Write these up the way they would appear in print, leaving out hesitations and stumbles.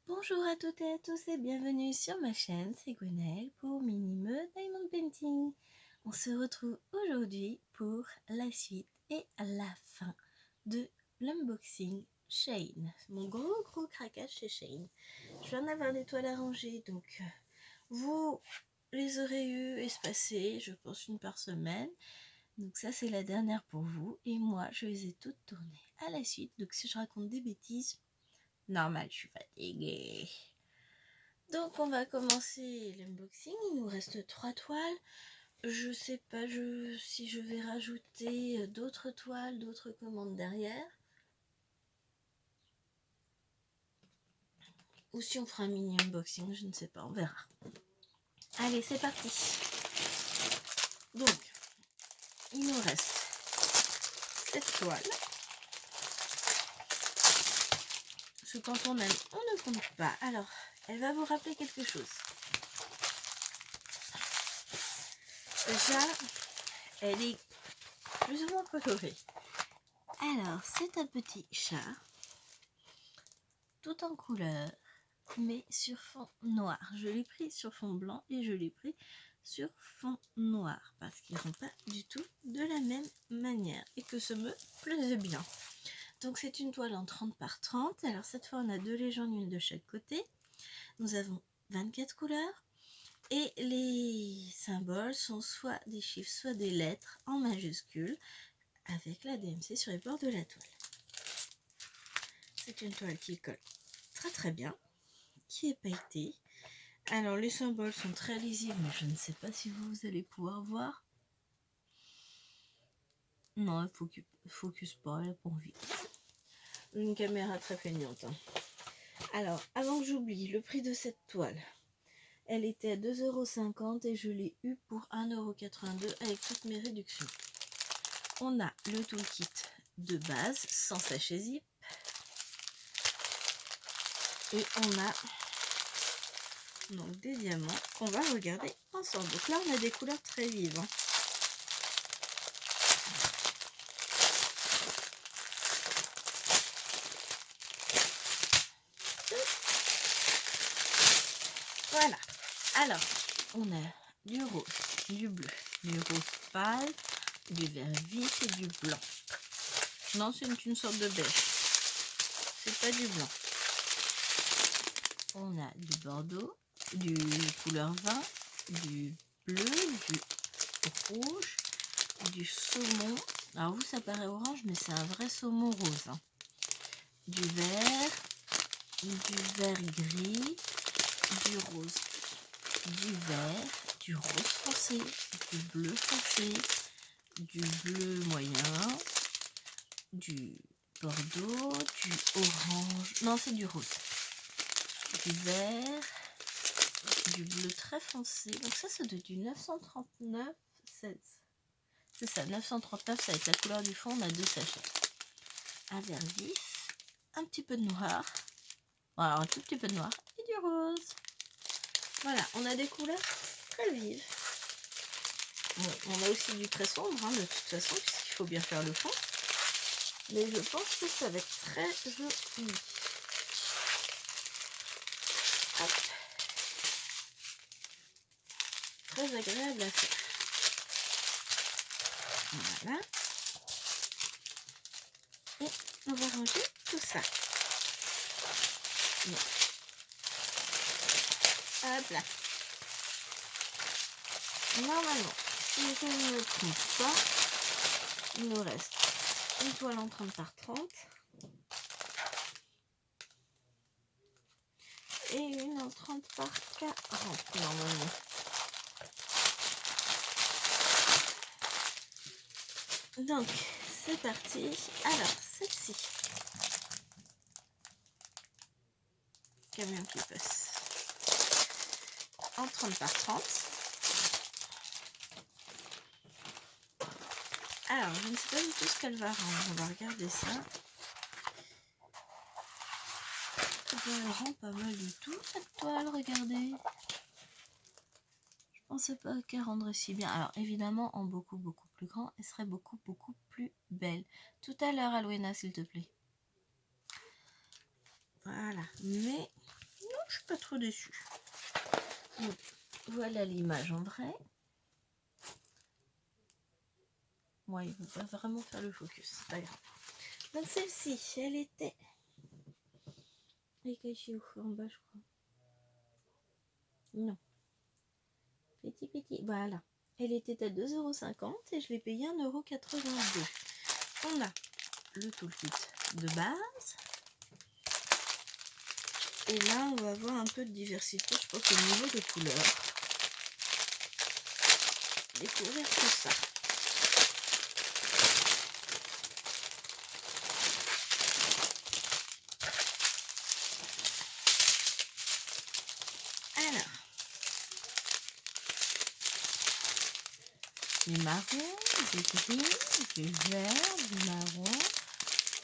Bonjour à toutes et à tous et bienvenue sur ma chaîne, c'est Gwenaëlle pour Minime Diamond Painting. On se retrouve aujourd'hui pour la suite et la fin de l'unboxing Shein. Mon gros craquage chez Shein. Je viens d'avoir des toiles à ranger, donc vous les aurez eu espacées, je pense une par semaine. Donc ça c'est la dernière pour vous et moi je les ai toutes tournées à la suite. Donc si je raconte des bêtises, normal, je suis fatiguée. Donc on va commencer l'unboxing. Il nous reste 3 toiles. Je sais pas si je vais rajouter d'autres toiles, d'autres commandes derrière. Ou si on fera un mini unboxing, je ne sais pas, on verra. Allez, c'est parti. Donc, il nous reste cette toile. Parce que quand on aime, on ne compte pas. Alors, elle va vous rappeler quelque chose. Déjà, elle est plus ou moins colorée. Alors, c'est un petit chat, tout en couleur, mais sur fond noir. Je l'ai pris sur fond blanc et je l'ai pris sur fond noir parce qu'ils ne sont pas du tout de la même manière et que ça me plaisait bien. Donc c'est une toile en 30 par 30. Alors cette fois on a 2 légendes, une de chaque côté. Nous avons 24 couleurs et les symboles sont soit des chiffres, soit des lettres en majuscules avec la DMC sur les bords de la toile. C'est une toile qui colle très bien, qui est pailletée. Alors les symboles sont très lisibles, mais je ne sais pas si vous allez pouvoir voir. Non, focus pas, elle a pas envie. Une caméra très feignante. Alors, avant que j'oublie, le prix de cette toile, elle était à 2,50 € et je l'ai eu pour 1,82 € avec toutes mes réductions. On a le toolkit de base, sans sachet zip. Et on a donc des diamants qu'on va regarder ensemble. Donc là, on a des couleurs très vives. Voilà. Alors, on a du rose, du bleu, du rose pâle, du vert vif et du blanc. Non, c'est une sorte de beige. C'est pas du blanc. On a du bordeaux, du couleur vin, du bleu, du rouge, du saumon. Alors vous, ça paraît orange, mais c'est un vrai saumon rose. Hein. Du vert gris, du rose, du vert, du rose foncé, du bleu foncé, du bleu moyen, du bordeaux, du orange, non c'est du rose, du vert, du bleu très foncé, donc ça doit être du 939, c'est ça, 939, ça va être la couleur du fond, on a 2 sachets, un vert vif, un petit peu de noir, voilà, un tout petit peu de noir et du rose. Voilà, on a des couleurs très vives. Bon, on a aussi du très sombre, hein, de toute façon, puisqu'il faut bien faire le fond. Mais je pense que ça va être très joli. Hop. Très agréable à faire. Voilà. Et on va ranger tout ça. Bon. Hop là. Normalement, si je ne me trompe pas, il nous reste une toile en 30 par 30 et une en 30 par 40 normalement. Donc, c'est parti. Alors, celle-ci. Camion qui passe. En 30 par 30. Alors, je ne sais pas du tout ce qu'elle va rendre. On va regarder ça. Elle rend pas mal du tout, cette toile, regardez. Je pensais pas qu'elle rendrait si bien. Alors, évidemment, en beaucoup plus grand, elle serait beaucoup plus belle. Tout à l'heure, Alwena, s'il te plaît. Voilà. Mais, pas trop déçue. Donc, voilà l'image en vrai. Moi, il ne veut pas vraiment faire le focus, c'est pas grave. Donc celle-ci, elle était... Elle est cachée en bas, je crois. Non. Petit. Voilà. Elle était à 2,50 € et je l'ai payé 1,82 €. On a le toolkit de base. Et là, on va avoir un peu de diversité, je pense, au niveau des couleurs. Découvrir tout ça. Alors, du marron, du gris, du vert, du marron,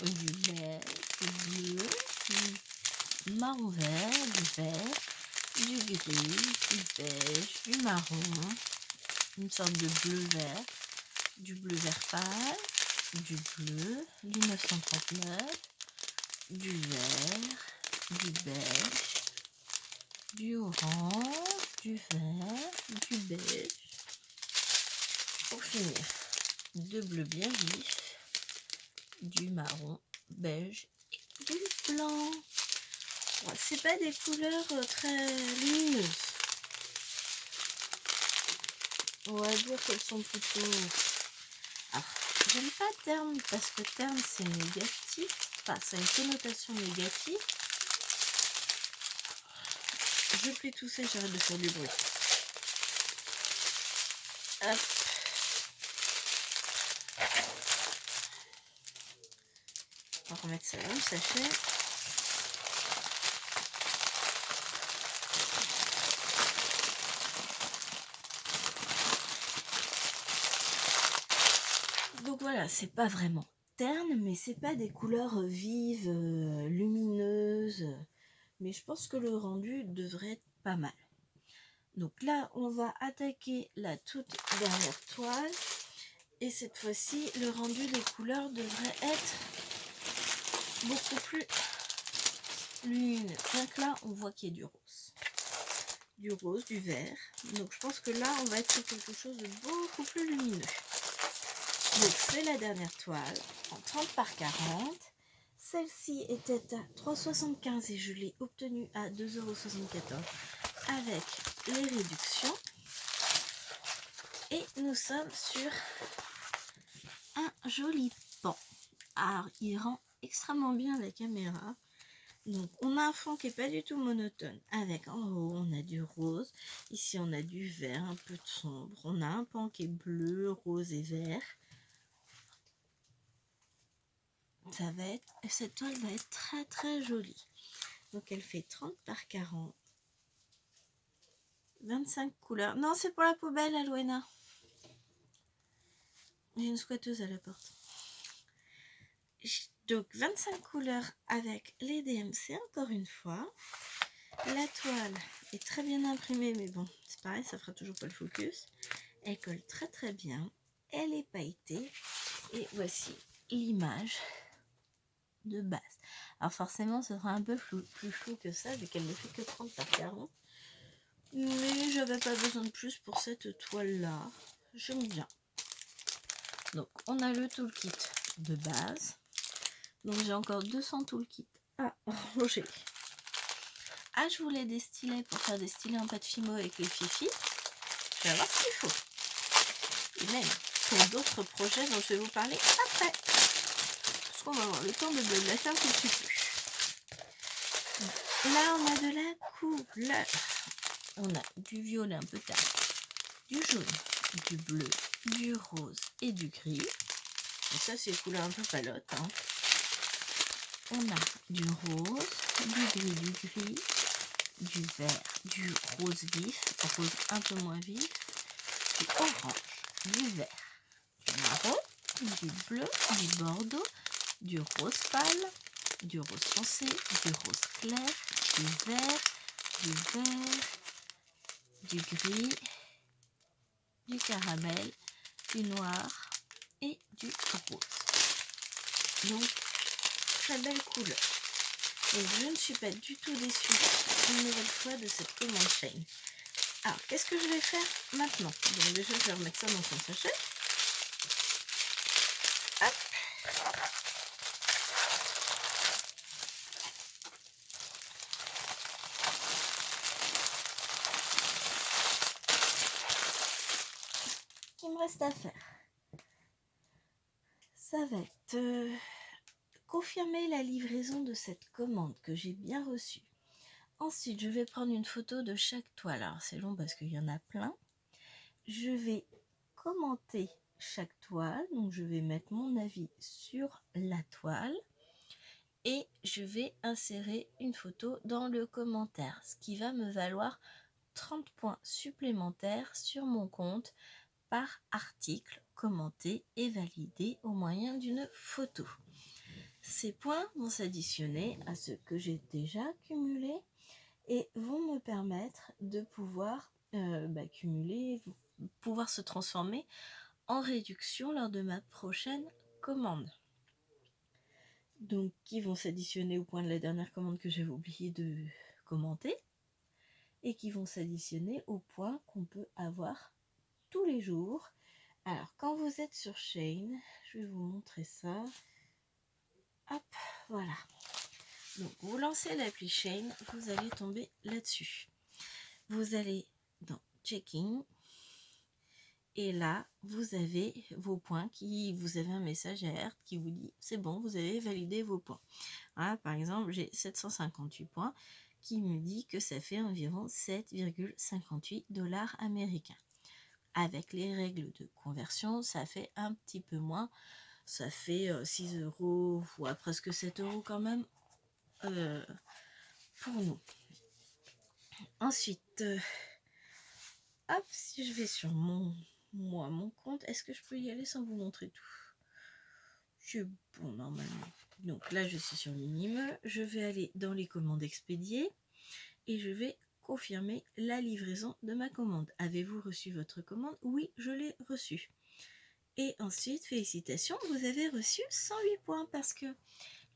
du beige, du bleu, du marron vert, du vert, du gris, du beige, du marron, une sorte de bleu vert, du bleu vert pâle, du bleu, du 939, du vert, du beige, du orange, du vert, du beige. Pour finir, de bleu bien vif, du marron, beige et du blanc. Bon, c'est pas des couleurs très lumineuses. On va dire qu'elles sont plutôt... Alors, j'aime pas terne parce que terne c'est négatif. Enfin, ça a une connotation négative. Je plie tout ça, j'arrête de faire du bruit. Hop. On va remettre ça dans le sachet. Donc voilà, c'est pas vraiment terne, mais c'est pas des couleurs vives, lumineuses. Mais je pense que le rendu devrait être pas mal. Donc là, on va attaquer la toute dernière toile. Et cette fois-ci, le rendu des couleurs devrait être beaucoup plus lumineux. Donc là, on voit qu'il y a du rose, du vert. Donc je pense que là, on va être sur quelque chose de beaucoup plus lumineux. Donc c'est la dernière toile en 30 par 40. Celle-ci était à 3,75 € et je l'ai obtenue à 2,74 € avec les réductions. Et nous sommes sur un joli pan. Alors, il rend extrêmement bien la caméra. Donc, on a un fond qui n'est pas du tout monotone. Avec en haut, on a du rose. Ici, on a du vert, un peu de sombre. On a un pan qui est bleu, rose et vert. Cette toile va être très très jolie. Donc, elle fait 30 par 40. 25 couleurs. Non, c'est pour la poubelle, Alouena. J'ai une squatteuse à la porte. Donc 25 couleurs avec les DMC encore une fois. La toile est très bien imprimée, mais bon, c'est pareil, ça fera toujours pas le focus. Elle colle très très bien. Elle est pailletée. Et voici l'image de base. Alors forcément, ce sera un peu plus flou que ça, vu qu'elle ne fait que 30 par 40. Mais j'avais pas besoin de plus pour cette toile-là. J'aime bien. Donc, on a le toolkit de base. Donc, j'ai encore 200 toolkits à ranger. Ah, je voulais des stylets pour faire des stylets en pâte fimo avec les fifis. Je vais voir ce qu'il faut. Et même pour d'autres projets dont je vais vous parler après. Parce qu'on va avoir le temps de la faire tout de suite. Là, on a de la couleur. On a du violet un peu tard, du jaune, du bleu, du rose et du gris. Et ça, c'est les couleurs un peu palotes. Hein. On a du rose, du gris, du vert, du rose vif, rose un peu moins vif, du orange, du vert, du marron, du bleu, du bordeaux, du rose pâle, du rose foncé, du rose clair, du vert, du gris, du caramel, du noir et du rose. Donc, très belle couleur. Donc je ne suis pas du tout déçue une nouvelle fois de cette commande Shein. Alors qu'est-ce que je vais faire maintenant? Donc déjà je vais remettre ça dans son sachet. Hop. Ce qu'il me reste à faire, ça va être confirmer la livraison de cette commande que j'ai bien reçue. Ensuite, je vais prendre une photo de chaque toile. Alors, c'est long parce qu'il y en a plein. Je vais commenter chaque toile. Donc, je vais mettre mon avis sur la toile. Et je vais insérer une photo dans le commentaire. Ce qui va me valoir 30 points supplémentaires sur mon compte par article commenté et validé au moyen d'une photo. Ces points vont s'additionner à ceux que j'ai déjà cumulés et vont me permettre de pouvoir cumuler, pouvoir se transformer en réduction lors de ma prochaine commande. Donc, qui vont s'additionner au point de la dernière commande que j'avais oublié de commenter et qui vont s'additionner au point qu'on peut avoir tous les jours. Alors, quand vous êtes sur Shein, je vais vous montrer ça. Hop, voilà. Donc, vous lancez l'appli Shein, vous allez tomber là-dessus. Vous allez dans Checking. Et là, vous avez vos points, vous avez un message alerte qui vous dit c'est bon, vous avez validé vos points. Voilà, par exemple, j'ai 758 points qui me dit que ça fait environ 7,58 $ américains. Avec les règles de conversion, ça fait un petit peu moins. Ça fait 6 €, ou presque 7 € quand même pour nous. Ensuite, hop, si je vais sur mon compte, est-ce que je peux y aller sans vous montrer tout? C'est bon normalement. Donc là, je suis sur Minime. Je vais aller dans les commandes expédiées et je vais confirmer la livraison de ma commande. Avez-vous reçu votre commande? Oui, je l'ai reçue. Et ensuite, félicitations, vous avez reçu 108 points parce que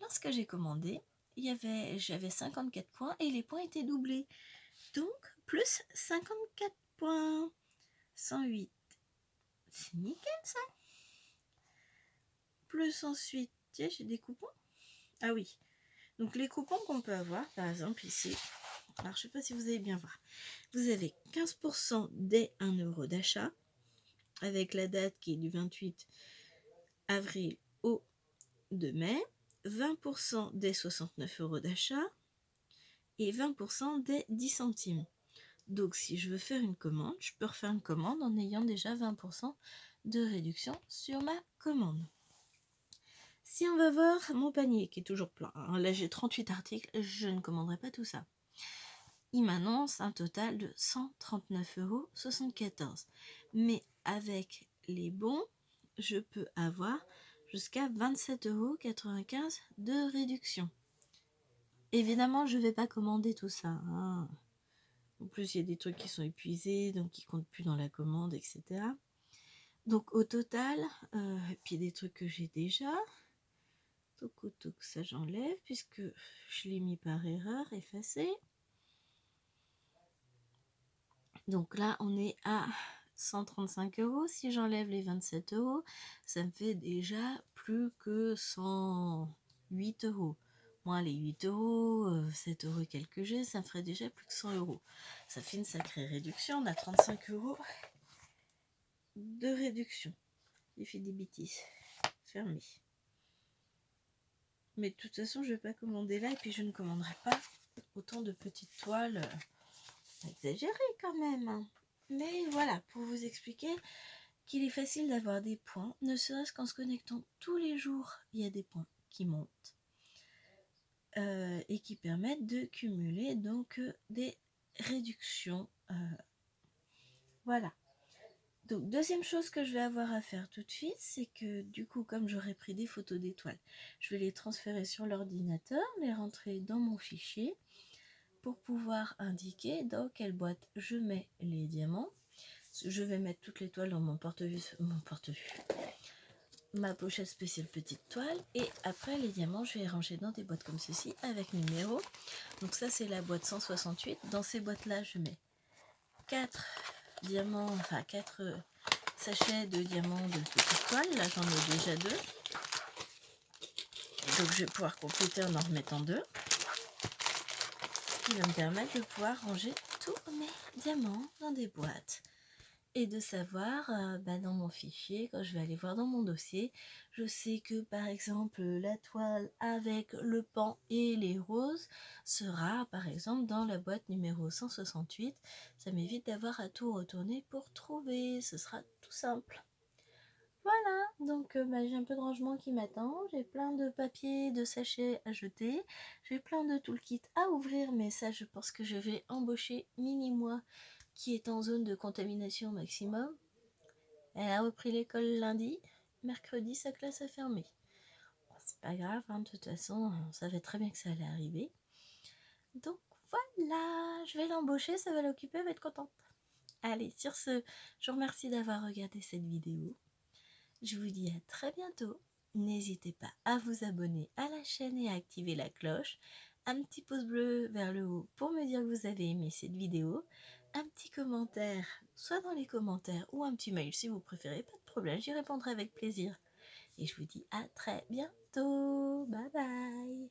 lorsque j'ai commandé, j'avais 54 points et les points étaient doublés. Donc, plus 54 points. 108. C'est nickel ça. Plus ensuite, tiens, j'ai des coupons. Ah oui. Donc les coupons qu'on peut avoir, par exemple ici, alors je sais pas si vous allez bien voir, vous avez 15% dès 1 € d'achat, avec la date qui est du 28 avril au 2 mai, 20% dès 69 € d'achat et 20% dès 10 centimes. Donc si je veux faire une commande, je peux refaire une commande en ayant déjà 20% de réduction sur ma commande. Si on va voir mon panier qui est toujours plein, là j'ai 38 articles, je ne commanderai pas tout ça. Il m'annonce un total de 139,74 €. Mais avec les bons, je peux avoir jusqu'à 27,95 € de réduction. Évidemment, je ne vais pas commander tout ça. Hein. En plus, il y a des trucs qui sont épuisés, donc qui ne comptent plus dans la commande, etc. Donc au total, puis des trucs que j'ai déjà. Toc, ça j'enlève puisque je l'ai mis par erreur, effacé. Donc là, on est à 135 €. Si j'enlève les 27 €, ça me fait déjà plus que 108 €. Moins les 8 €, 7 € quelques que j'ai, ça me ferait déjà plus que 100 €. Ça fait une sacrée réduction. On a 35 € de réduction. J'ai fait des bêtises. Fermé. Mais de toute façon, je ne vais pas commander là et puis je ne commanderai pas autant de petites toiles. Exagéré quand même. Mais voilà, pour vous expliquer qu'il est facile d'avoir des points, ne serait-ce qu'en se connectant tous les jours, il y a des points qui montent et qui permettent de cumuler donc des réductions. Voilà. Donc, deuxième chose que je vais avoir à faire tout de suite, c'est que du coup, comme j'aurais pris des photos d'étoiles, je vais les transférer sur l'ordinateur, les rentrer dans mon fichier pour pouvoir indiquer dans quelle boîte je mets les diamants. Je vais mettre toutes les toiles dans mon porte-vue, ma pochette spéciale petite toile. Et après, les diamants, je vais les ranger dans des boîtes comme ceci avec numéro. Donc ça, c'est la boîte 168. Dans ces boîtes-là, je mets 4 diamants, enfin 4 sachets de diamants de petite toile. Là, j'en ai déjà 2. Donc je vais pouvoir compléter en remettant 2. Ce qui va me permettre de pouvoir ranger tous mes diamants dans des boîtes. Et de savoir, dans mon fichier, quand je vais aller voir dans mon dossier, je sais que par exemple la toile avec le pan et les roses sera par exemple dans la boîte numéro 168. Ça m'évite d'avoir à tout retourner pour trouver, ce sera tout simple. Voilà, donc j'ai un peu de rangement qui m'attend, j'ai plein de papiers, de sachets à jeter, j'ai plein de toolkits à ouvrir, mais ça je pense que je vais embaucher Mini-moi qui est en zone de contamination maximum. Elle a repris l'école lundi, mercredi sa classe a fermé. Bon, c'est pas grave, de toute façon on savait très bien que ça allait arriver. Donc voilà, je vais l'embaucher, ça va l'occuper, elle va être contente. Allez, sur ce, je vous remercie d'avoir regardé cette vidéo. Je vous dis à très bientôt. N'hésitez pas à vous abonner à la chaîne et à activer la cloche. Un petit pouce bleu vers le haut pour me dire que vous avez aimé cette vidéo. Un petit commentaire, soit dans les commentaires ou un petit mail si vous préférez, pas de problème, j'y répondrai avec plaisir. Et je vous dis à très bientôt. Bye bye.